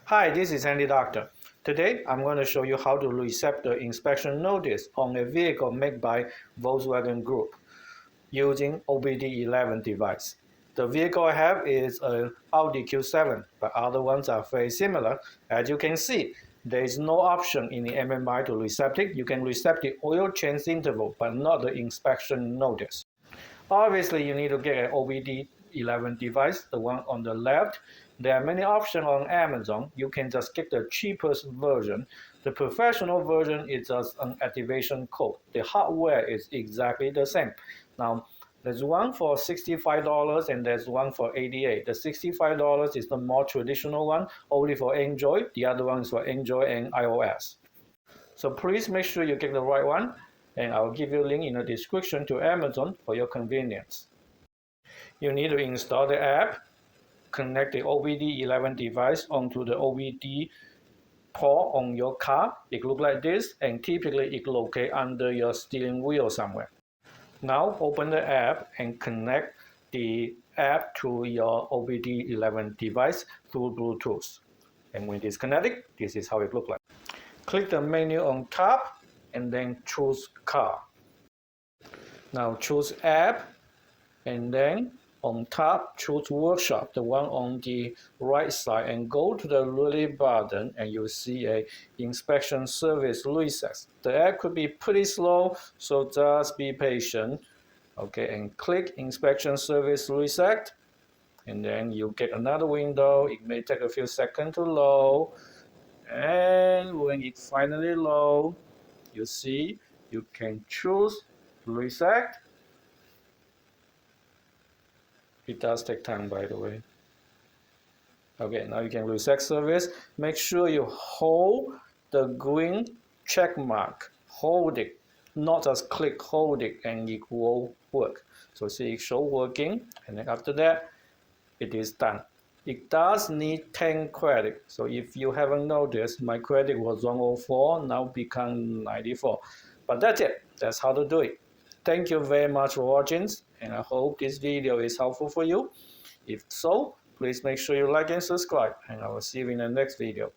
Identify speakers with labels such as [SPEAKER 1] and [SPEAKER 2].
[SPEAKER 1] Hi, this is Andy Doctor. Today, I'm going to show you how to reset the inspection notice on a vehicle made by Volkswagen Group using OBD11 device. The vehicle I have is an Audi Q7, but other ones are very similar. As you can see, there is no option in the MMI to reset it. You can reset the oil change interval, but not the inspection notice. Obviously, you need to get an OBD11 device, the one on the left. There are many options on Amazon. You can just get the cheapest version. The professional version is just an activation code. The hardware is exactly the same. Now, there's one for $65 and there's one for $88. The $65 is the more traditional one, only for Android. The other one is for Android and iOS. So please make sure you get the right one, and I'll give you a link in the description to Amazon for your convenience. You need to install the app, connect the OBD11 device onto the OBD port on your car. It looks like this, and typically it locates under your steering wheel somewhere. Now open the app and connect the app to your OBD11 device through Bluetooth. And when it is connected, this is how it looks like. Click the menu on top and then choose Car. Now choose App, and then on top choose Workshop, the one on the right side, and go to the Relay button and you'll see a Inspection Service Reset. The app could be pretty slow, so just be patient. Okay, and click Inspection Service Reset, and then you get another window. It may take a few seconds to load, and when it finally loads, you see you can choose Reset. It does take time, by the way. Okay, now you can reset service. Make sure you hold the green check mark. Hold it, not just click, hold it, and it will work. So see it show working, and then after that, it is done. It does need 10 credit. So if you haven't noticed, my credit was 104, now become 94. But that's it. That's how to do it. Thank you very much for watching, and I hope this video is helpful for you. If so, please make sure you like and subscribe, and I will see you in the next video.